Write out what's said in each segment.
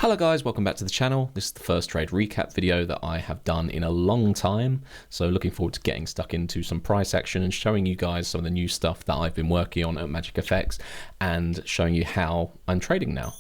Hello guys, welcome back to the channel. This is the first trade recap video that I have done in a long time. So looking forward to getting stuck into some price action and showing you guys some of the new stuff that I've been working on at Magic Effects and showing you how I'm trading now.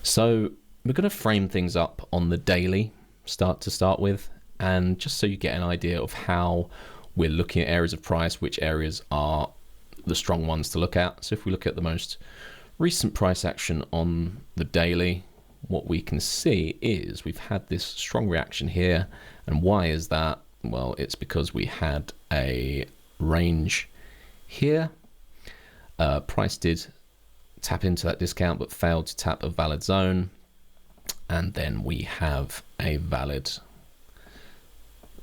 So we're going to frame things up on the daily to start with, and just so you get an idea of how we're looking at areas of price, which areas are the strong ones to look at. So if we look at the most recent price action on the daily, what we can see is we've had this strong reaction here. And why is that? Well, it's because we had a range here. Price did tap into that discount but failed to tap a valid zone, and then we have a valid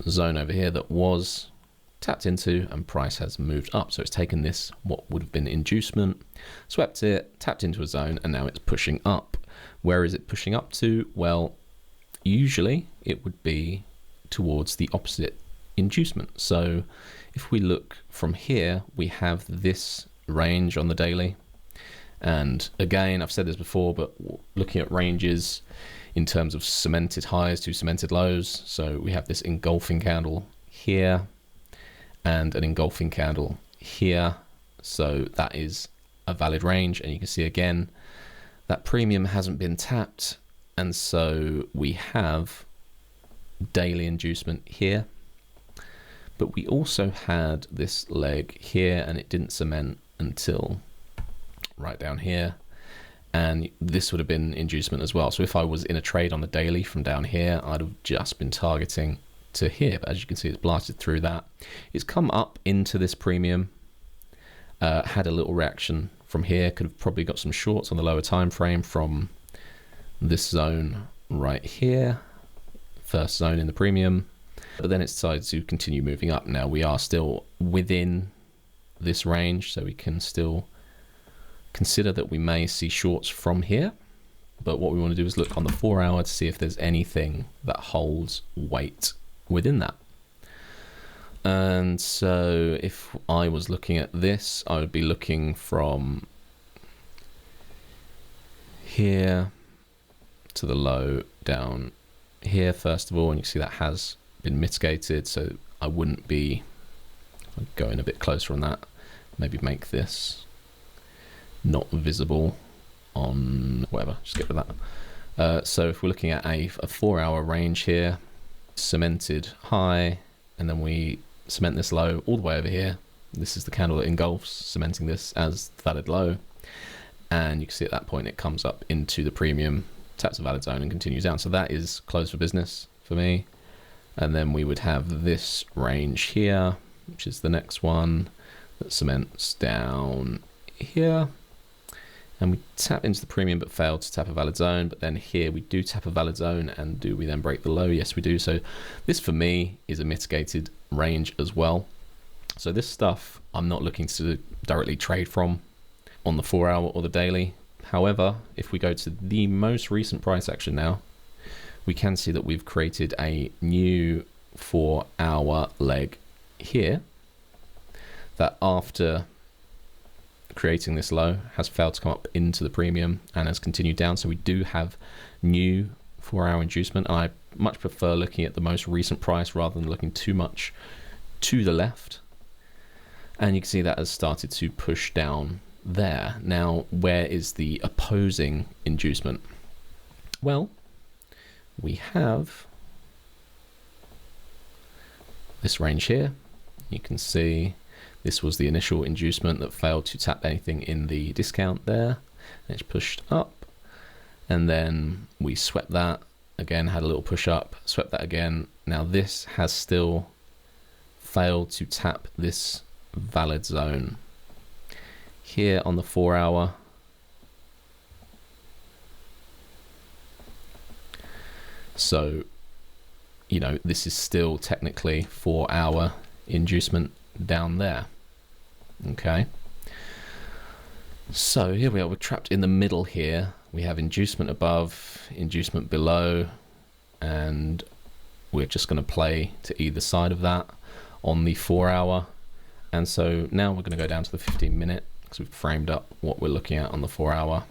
zone over here that was tapped into, and price has moved up. So it's taken this, what would have been inducement, swept it, tapped into a zone, and now it's pushing up. Where is it pushing up to? Well, usually it would be towards the opposite inducement. So if we look from here, we have this range on the daily. And again, I've said this before, but looking at ranges in terms of cemented highs to cemented lows. So we have this engulfing candle here and an engulfing candle here. So that is a valid range. And you can see again, that premium hasn't been tapped. And so we have daily inducement here. But we also had this leg here, and it didn't cement until right down here. And this would have been inducement as well. So if I was in a trade on the daily from down here, I'd have just been targeting to here, but as you can see, it's blasted through that. It's come up into this premium, had a little reaction from here, could have probably got some shorts on the lower time frame from this zone right here, first zone in the premium, but then it decided to continue moving up. Now we are still within this range, so we can still consider that we may see shorts from here, but what we want to do is look on the 4 hour to see if there's anything that holds weight within that. And so if I was looking at this, I would be looking from here to the low down here first of all, and you can see that has been mitigated, so I wouldn't be going a bit closer on that, maybe make this not visible on whatever, just get rid of that. So if we're looking at a 4 hour range here, cemented high, and then we cement this low all the way over here. This is the candle that engulfs, cementing this as valid low, and you can see at that point it comes up into the premium, taps a valid zone, and continues down. So that is closed for business for me. And then we would have this range here, which is the next one that cements down here, and we tap into the premium but failed to tap a valid zone. But then here we do tap a valid zone, and do we then break the low? Yes, we do. So this for me is a mitigated range as well. So this stuff I'm not looking to directly trade from on the 4 hour or the daily. However, if we go to the most recent price action now, we can see that we've created a new 4 hour leg here that, after creating this low, has failed to come up into the premium and has continued down. So we do have new 4 hour inducement. I much prefer looking at the most recent price rather than looking too much to the left. And you can see that has started to push down there. Now, where is the opposing inducement? Well, we have this range here. You can see this was the initial inducement that failed to tap anything in the discount there. It's pushed up, and then we swept that again, had a little push up, swept that again. Now this has still failed to tap this valid zone here on the 4 hour. So, you know, this is still technically 4 hour inducement down there. Okay, so here we are, we're trapped in the middle here. We have inducement above, inducement below, and we're just going to play to either side of that on the 4 hour. And so now we're going to go down to the 15 minute, because we've framed up what we're looking at on the 4 hour.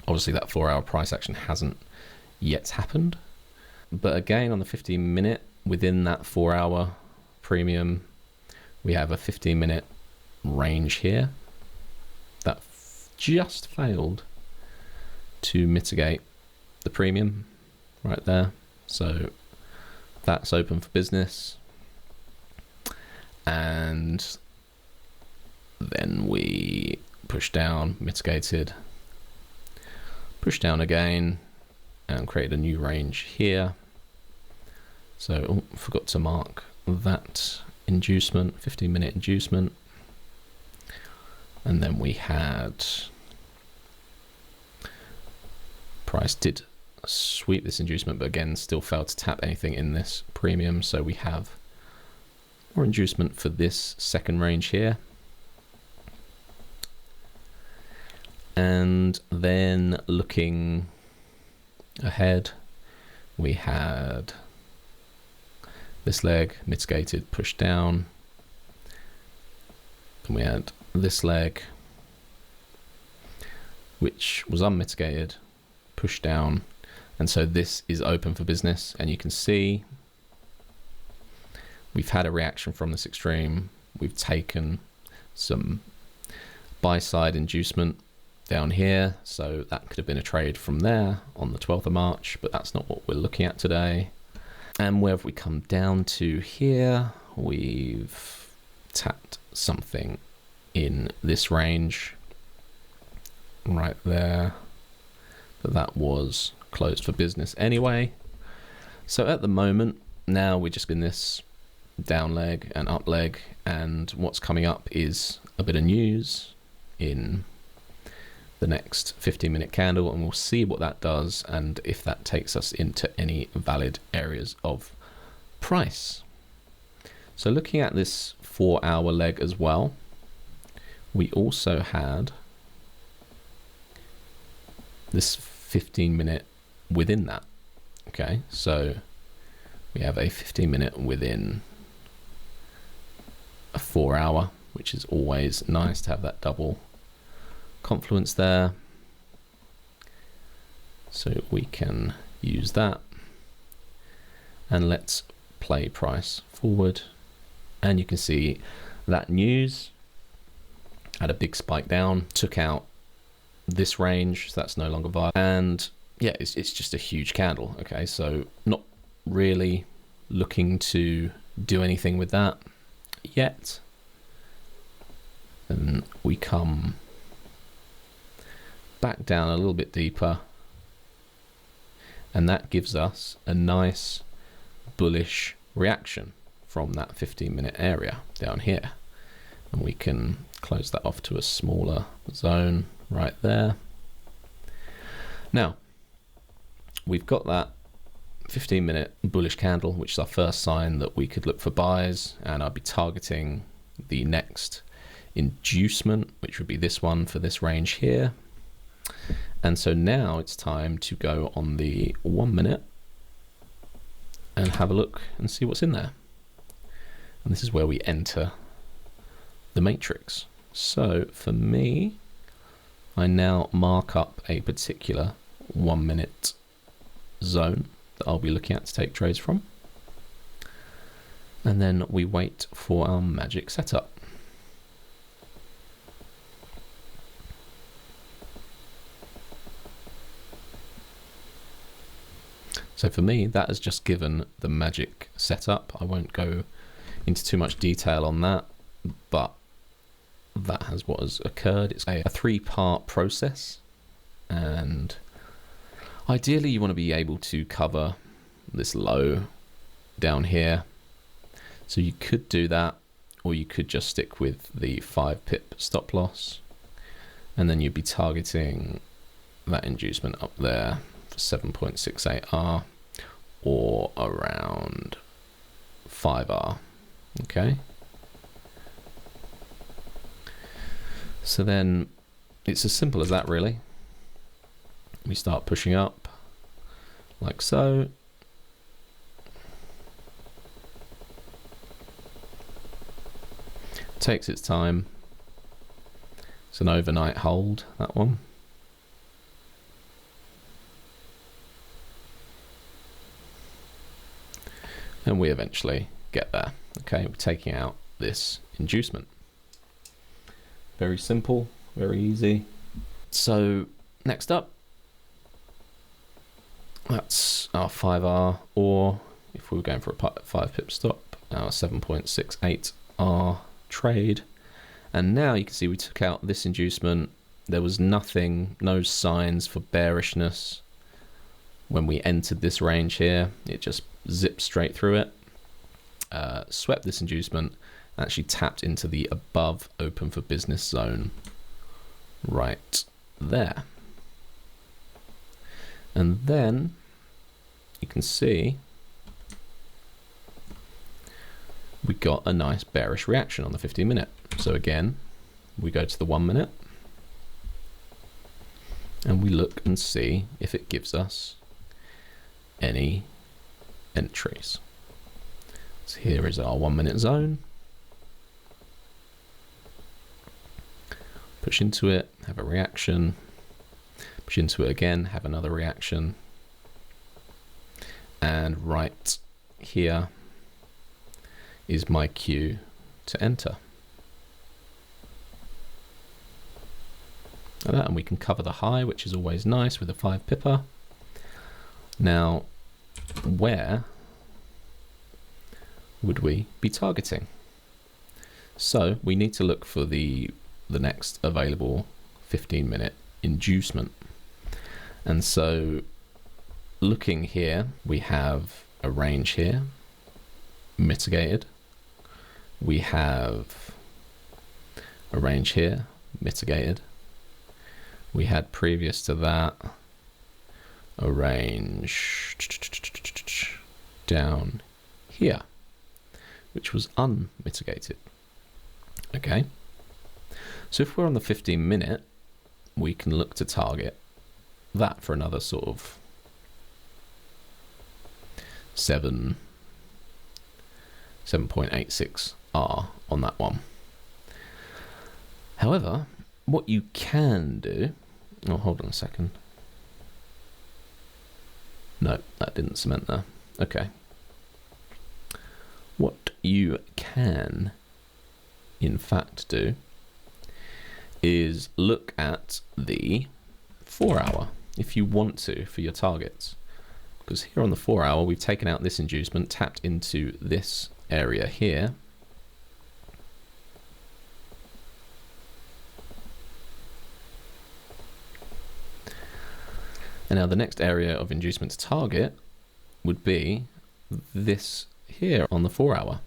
Obviously that 4-hour price action hasn't yet happened, but again on the 15-minute, within that 4-hour premium, we have a 15-minute range here that just failed to mitigate the premium right there. So that's open for business, and then we push down, mitigated, push down again, and create a new range here. So forgot to mark that inducement, 15-minute inducement. And then we had price did sweep this inducement, but again still failed to tap anything in this premium. So we have more inducement for this second range here. And then looking ahead, we had this leg mitigated, pushed down. And we had this leg, which was unmitigated, pushed down. And so this is open for business. And you can see we've had a reaction from this extreme. We've taken some buy side inducement down here. So that could have been a trade from there on the 12th of March, but that's not what we're looking at today. And where have we come down to here? We've tapped something in this range right there, but that was closed for business anyway. So at the moment, now we're just in this down leg and up leg, and what's coming up is a bit of news in the next 15-minute candle, and we'll see what that does and if that takes us into any valid areas of price. So looking at this 4-hour leg as well, we also had this 15-minute within that. Okay, so we have a 15-minute within a 4-hour, which is always nice to have that double confluence there. So we can use that, and let's play price forward, and you can see that news had a big spike down, took out this range, so that's no longer viable. And yeah, it's just a huge candle. Okay, so not really looking to do anything with that yet. And we come back down a little bit deeper, and that gives us a nice bullish reaction from that 15-minute area down here, and we can close that off to a smaller zone right there. Now we've got that 15-minute bullish candle, which is our first sign that we could look for buys, and I'll be targeting the next inducement, which would be this one for this range here. And so now it's time to go on the 1 minute and have a look and see what's in there. And this is where we enter the matrix. So for me, I now mark up a particular 1 minute zone that I'll be looking at to take trades from. And then we wait for our magic setup. So for me, that has just given the magic setup. I won't go into too much detail on that, but that has what has occurred. It's a 3-part process, and ideally you want to be able to cover this low down here. So you could do that, or you could just stick with the 5 pip stop loss, and then you'd be targeting that inducement up there for 7.68R or around 5R. Okay, so then it's as simple as that, really. We start pushing up like so. Takes its time. It's an overnight hold, that one. and we eventually get there. Okay, we're taking out this inducement. Very simple, very easy. So next up, that's our 5R, or if we were going for a 5 pip stop, our 7.68R trade. And now you can see we took out this inducement. There was nothing, no signs for bearishness. When we entered this range here, it just zipped straight through it, swept this inducement, actually tapped into the above open for business zone right there. And then you can see we got a nice bearish reaction on the 15 minute. So again, we go to the 1 minute and we look and see if it gives us any entries. So here is our 1 minute zone. Push into it, have a reaction. Push into it again, have another reaction. And right here is my cue to enter. Like that, and we can cover the high, which is always nice with a 5 pipper. Now, where would we be targeting? So we need to look for the next available 15 minute inducement. And so looking here, we have a range here, mitigated. We have a range here, mitigated. We had previous to that a range down here, which was unmitigated. Okay, so if we're on the 15 minute, we can look to target that for another sort of 7.86R on that one. However, what you can do, oh, hold on a second. No, that didn't cement there. Okay. What you can, in fact, do is look at the 4 hour if you want to for your targets. Because here on the 4 hour, we've taken out this inducement, tapped into this area here. And now the next area of inducement to target would be this here on the 4 hour.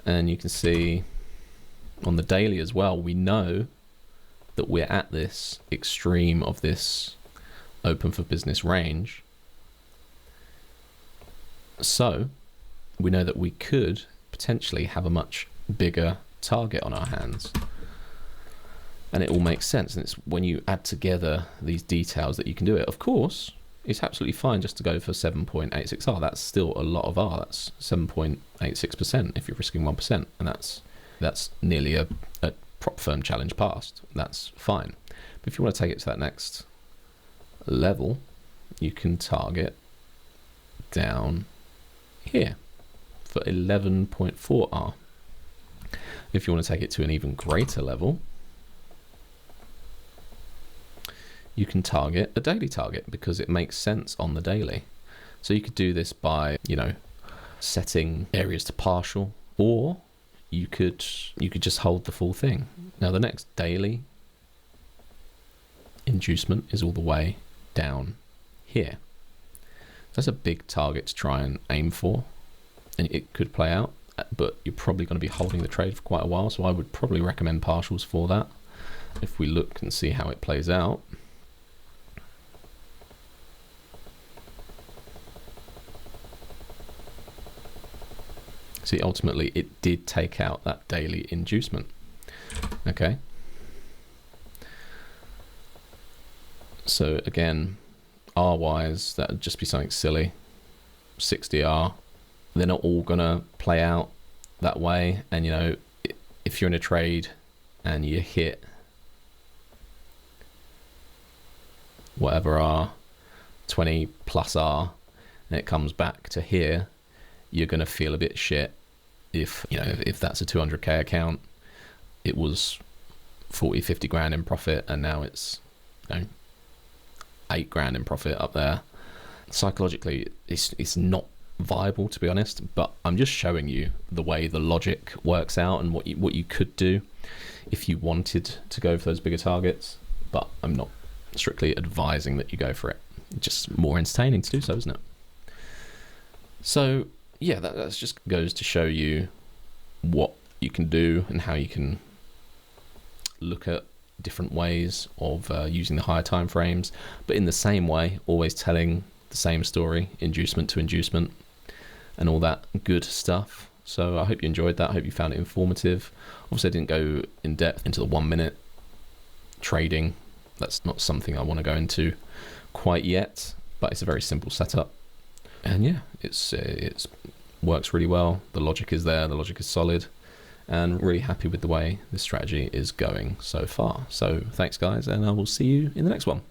And you can see on the daily as well, we know that we're at this extreme of this open for business range. So we know that we could potentially have a much bigger target on our hands. And it all makes sense. And it's when you add together these details that you can do it. Of course, it's absolutely fine just to go for 7.86R. That's still a lot of R. That's 7.86% if you're risking 1%. And that's nearly a prop firm challenge passed. That's fine. But if you want to take it to that next level, you can target down here for 11.4R. If you want to take it to an even greater level, you can target a daily target because it makes sense on the daily. So you could do this by, setting areas to partial, or you could just hold the full thing. Now the next daily inducement is all the way down here. That's a big target to try and aim for, and it could play out, but you're probably going to be holding the trade for quite a while, so I would probably recommend partials for that. If we look and see how it plays out, see, ultimately it did take out that daily inducement. Okay, so again, R wise, that would just be something silly. 60R, they're not all gonna play out that way. And if you're in a trade and you hit whatever R, 20 plus R, and it comes back to here, you're going to feel a bit shit if, you know, if that's a 200k account, it was 40-50 grand in profit, and now it's, you know, 8 grand in profit up there. Psychologically, it's not viable, to be honest, but I'm just showing you the way the logic works out and what you could do if you wanted to go for those bigger targets. But I'm not strictly advising that you go for it. It's just more entertaining to do so, isn't it? So yeah, that just goes to show you what you can do and how you can look at different ways of using the higher time frames, but in the same way, always telling the same story, inducement to inducement, and all that good stuff. So I hope you enjoyed that. I hope you found it informative. Obviously, I didn't go in depth into the 1 minute trading. That's not something I want to go into quite yet, but it's a very simple setup. And yeah, it's works really well. The logic is there. The logic is solid. And really happy with the way this strategy is going so far. So thanks, guys, and I will see you in the next one.